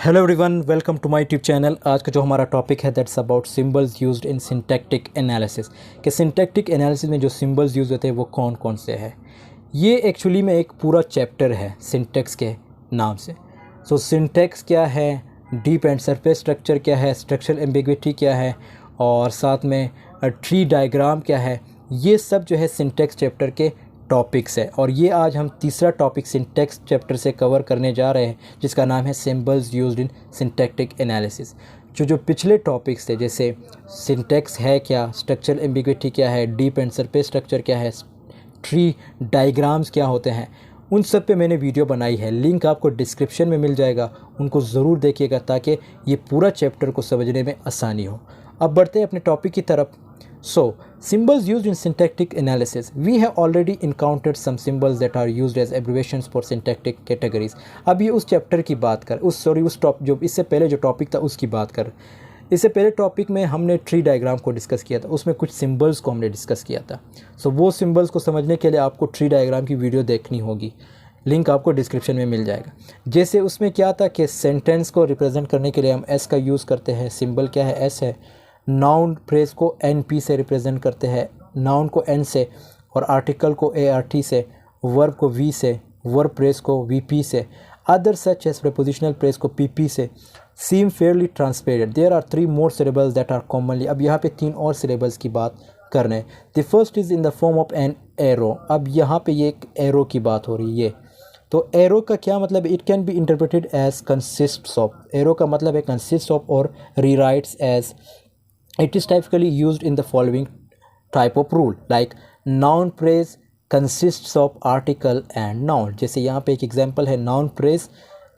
Hello everyone, welcome to my YouTube channel. आज का जो हमारा टॉपिक है that's about symbols used in syntactic analysis. कि सिंटैक्टिक एनालिसिस में जो सिंबल्स यूज़ होते हैं वो कौन कौन से हैं। ये एक्चुअली में एक पूरा चैप्टर है सिंटैक्स के नाम से। सो सिंटैक्स क्या है, डीप एंड सरफेस स्ट्रक्चर क्या है, स्ट्रक्चरल एम्बिग्विटी क्या है, और साथ में ट्री डायग्राम क्या है, ये सब जो है सिंटैक्स चैप्टर के टॉपिक्स है। और ये आज हम तीसरा टॉपिक सिंटैक्स चैप्टर से कवर करने जा रहे हैं जिसका नाम है symbols used in syntactic analysis. जो पिछले टॉपिक्स थे जैसे सिंटैक्स है क्या, स्ट्रक्चरल एम्बिग्विटी क्या है, डीप एंड सरफेस स्ट्रक्चर क्या है, ट्री डायग्राम्स क्या होते हैं, उन सब पे मैंने वीडियो बनाई है। लिंक आपको डिस्क्रिप्शन में मिल जाएगा, उनको ज़रूर देखिएगा ताकि ये पूरा चैप्टर को समझने में आसानी हो। अब बढ़ते हैं अपने टॉपिक की तरफ। So, symbols used in syntactic analysis. We have already encountered some symbols that are used as abbreviations for syntactic categories. अब ये उस चैप्टर की बात कर, जो इससे पहले जो टॉपिक था उसकी बात कर। इससे पहले टॉपिक में हमने ट्री डायग्राम को डिस्कस किया था, उसमें कुछ सिंबल्स को हमने डिस्कस किया था। वो सिंबल्स को समझने के लिए आपको ट्री डायग्राम की वीडियो देखनी होगी, लिंक आपको डिस्क्रिप्शन में मिल जाएगा। जैसे उसमें क्या था कि सेंटेंस को रिप्रेजेंट करने के लिए हम एस का यूज़ करते हैं। सिंबल क्या है, एस है। नाउन फ्रेज को एन पी से रिप्रेजेंट करते हैं, नाउन को एन से, और आर्टिकल को ए आर टी से, वर्ब को वी से, वर्ब प्रेस को वी पी से, other such as prepositional phrase को पी पी से। Seem fairly transparent. There are 3 more syllables that are commonly. अब यहाँ पे 3 और सिलेबल्स की बात कर रहे हैं। The first is in the form of an arrow. अब यहाँ पे ये एक एरो की बात हो रही है। तो एरो का क्या मतलब, it can be interpreted as consists of. Arrow का मतलब है कंसिस्ट ऑफ और rewrites as. It is typically used in the following type of rule, like noun phrase consists of article and noun। जैसे यहाँ पे एक एग्जांपल है, noun phrase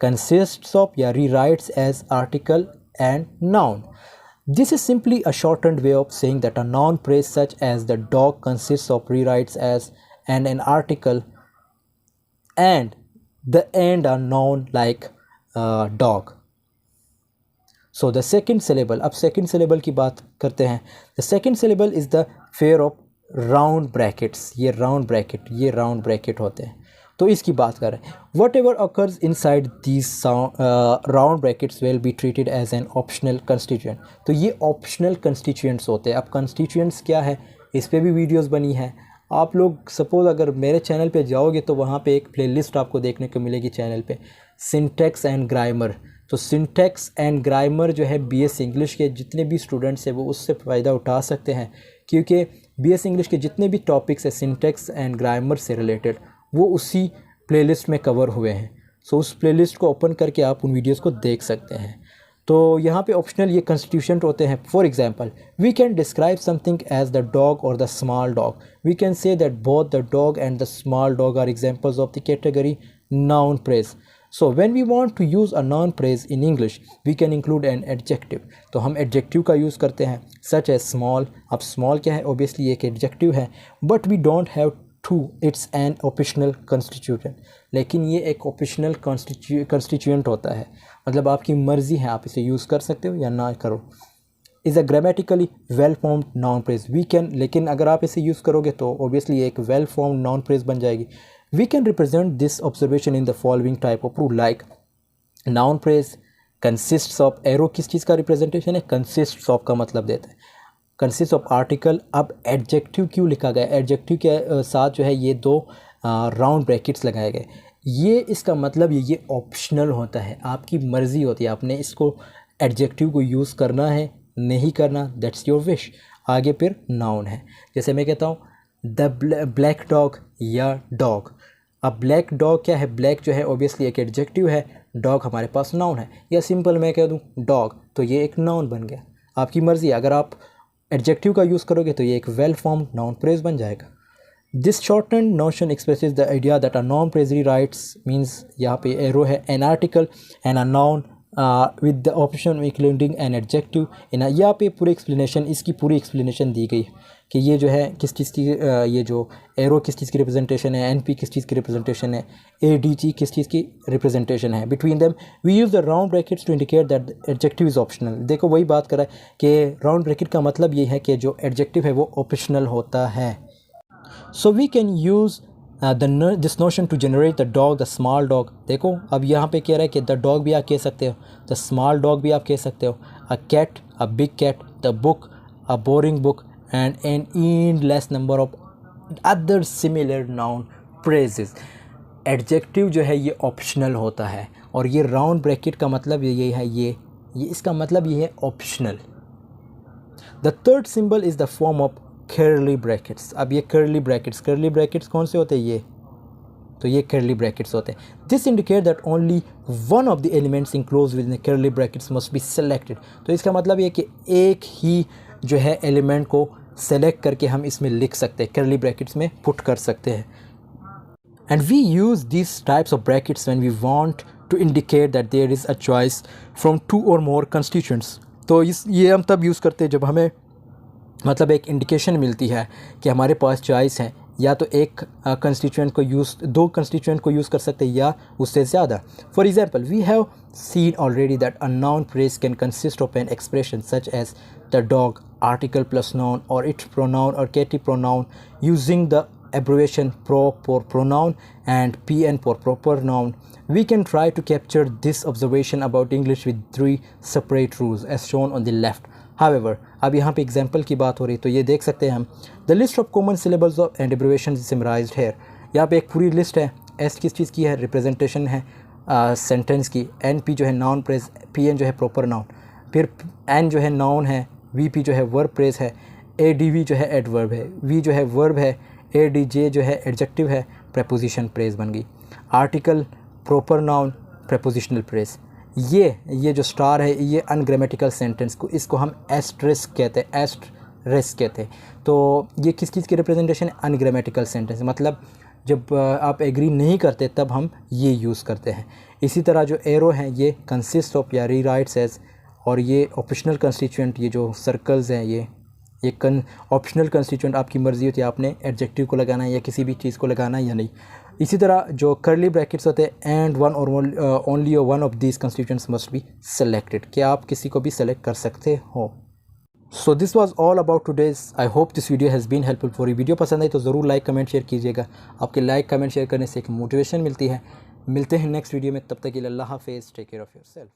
consists of या rewrites as article and noun। This is simply a shortened way of saying that a noun phrase such as the dog consists of rewrites as and an article and the end a noun like dog। So the second syllable. अब second syllable की बात करते हैं। The second syllable is the pair of round brackets. ये round bracket होते हैं, तो इसकी बात कर रहे हैं। Whatever occurs inside these round brackets will be treated as an optional constituent. तो ये ऑप्शनल कंस्टिट्यूएंट्स होते हैं। अब कंस्टिट्यूएंट्स क्या है, इस पर भी वीडियोज़ बनी है। आप लोग सपोज़ अगर मेरे चैनल पे जाओगे तो वहाँ पे एक प्लेलिस्ट आपको देखने को मिलेगी चैनल पे, सिंटैक्स एंड ग्रामर। तो सिंटैक्स एंड ग्रामर जो है बीएस इंग्लिश के जितने भी स्टूडेंट्स हैं वो उससे फ़ायदा उठा सकते हैं, क्योंकि बीएस इंग्लिश के जितने भी टॉपिक्स हैं सिंटैक्स एंड ग्रामर से रिलेटेड वो उसी प्लेलिस्ट में कवर हुए हैं। सो उस प्लेलिस्ट को ओपन करके आप उन वीडियोस को देख सकते हैं। तो यहाँ पे ऑप्शनल ये कंस्टिट्यूशंट होते हैं। For example, we can describe something as the dog और the small dog. We can say that both the dog and the small dog are examples of the category noun phrase. So when we want to use a noun phrase in English, we can include an adjective। तो हम adjective का use करते हैं, such as small। अब small क्या है, obviously एक adjective है, but we don't have to, it's an optional constituent। लेकिन ये एक optional constituent होता है, मतलब आपकी मर्ज़ी है, आप इसे यूज़ कर सकते हो या ना करो। Is a grammatically well formed noun phrase. We can, लेकिन अगर आप इसे यूज़ करोगे तो ऑब्वियसली एक वेल फॉर्म्ड नाउन फ्रेज बन जाएगी। We can represent this observation in the following type of rule, like noun phrase consists of। arrow किस चीज़ का रिप्रेजेंटेशन है, consists of का मतलब देता है, consists of article। अब adjective क्यों लिखा गया, adjective के साथ जो है ये 2 राउंड ब्रैकेट्स लगाए गए। ये इसका मतलब ये ऑप्शनल होता है, आपकी मर्ज़ी होती है, आपने इसको adjective को यूज़ करना है नहीं करना, दैट्स योर विश। आगे फिर नाउन है, जैसे मैं कहता हूँ द ब्लैक डॉग या डॉग। अब ब्लैक डॉग क्या है, ब्लैक जो है ऑब्वियसली एक एडजेक्टिव है, डॉग हमारे पास नाउन है, या सिंपल मैं कह दूँ डॉग तो ये एक नाउन बन गया। आपकी मर्ज़ी, अगर आप एडजेक्टिव का यूज़ करोगे तो ये एक वेल फॉर्म्ड नाउन फ्रेज बन जाएगा। This shortened notion expresses the idea that a noun phrase rewrites, means यहाँ पे एरो है, an article and a noun with the option including an adjective in. यहाँ पे पूरी एक्सप्लेनेशन, इसकी पूरी एक्सप्लेनेशन दी गई है कि ये जो है किस चीज़ की, ये जो एरो किस चीज़ की रिप्रेजेंटेशन है, एनपी किस चीज़ की रिप्रेजेंटेशन है, एडीजी किस चीज़ की रिप्रेजेंटेशन है। Between them we use the round brackets to indicate that adjective is optional. देखो वही बात कर रहा है कि राउंड ब्रैकेट का मतलब ये है कि जो एडजेक्टिव है वो ऑप्शनल होता है। So we can use this notion to generate the dog, the small dog. देखो अब यहाँ पे कह रहा है कि द डॉग भी आप कह सकते हो, द स्मॉल डॉग भी आप कह सकते हो, a cat, a big cat, the book, a boring book and an endless number of other similar noun phrases. Adjective जो है ये ऑप्शनल होता है, और ये राउंड ब्रैकेट का मतलब ये है, ये इसका मतलब ये है optional. The third symbol is the form of curly brackets. अब ये कर्ली ब्रैकेट्स कौन से होते हैं? ये तो ये कर्ली ब्रैकेट्स होते हैं। This indicate that only one of the elements enclose with the curly brackets must be selected. तो इसका मतलब ये कि एक ही जो है एलिमेंट को सेलेक्ट करके हम इसमें लिख सकते हैं, कर्ली ब्रैकेट्स में पुट कर सकते हैं। And we use this types of brackets when we want to indicate that there is a choice from two और मोर कंस्टिट्यूएंट्स। तो ये हम तब यूज़ करते हैं जब हमें मतलब एक इंडिकेशन मिलती है कि हमारे पास चॉइस है, या तो एक कंस्टिट्यूएंट को दो कंस्टिट्यूएंट को यूज़ कर सकते हैं या उससे ज़्यादा। For example, we have seen already that a noun phrase can consist of an expression such as the dog, article plus noun, और इट प्रोनाउन और केटी pronoun using the abbreviation pro for pronoun and pn for proper noun. We can try to capture this observation about English with 3 separate rules as shown on the left. However, अब यहाँ पे example की बात हो रही, तो ये देख सकते हैं हम, the list of common syllables of and abbreviation summarized here. यहाँ पे एक पूरी लिस्ट है। एस किस चीज़ की है? रिप्रेजेंटेशन है सेंटेंस की। एन पी जो है नाउन प्रेस, पी एन जो है प्रॉपर नाउन, फिर एन जो है नाउन है, वी पी जो है वर्ब प्रेस है, ए डी वी जो है एडवर्ब है, वी जो है वर्ब है, ए डी जे जो है एडजेक्टिव है, प्रेपोजिशन प्रेस बन गई। Article, proper noun, prepositional press. ये जो स्टार है ये अनग्रामेटिकल सेंटेंस को, इसको हम एस्ट्रिस्क कहते हैं, एस्ट्रिस्क कहते हैं। तो ये किस चीज़ की रिप्रेजेंटेशन है? अनग्रामेटिकल सेंटेंस, मतलब जब आप एग्री नहीं करते तब हम ये यूज़ करते हैं। इसी तरह जो एरो हैं ये कंसिस्ट ऑफ या रीराइट्स एज, और ये ऑप्शनल कंस्टिट्यूएंट, ये जो सर्कल्स हैं ये ऑप्शनल कंस्टिट्यूएंट, आपकी मर्ज़ी होती है आपने एडजेक्टिव को लगाना है या किसी भी चीज़ को लगाना है या नहीं। इसी तरह जो कर्ली ब्रैकेट्स होते हैं, एंड वन और only one of these constituents must be selected, कि आप किसी को भी सेलेक्ट कर सकते हो। So this was all about today's. I hope this video has been helpful for you. Video पसंद आई तो ज़रूर लाइक कमेंट शेयर कीजिएगा। आपके लाइक कमेंट शेयर करने से एक मोटिवेशन मिलती है। मिलते हैं नेक्स्ट वीडियो में, तब तक के लिए अल्लाह हाफिज़, टेक केयर ऑफ़ योरसेल्फ।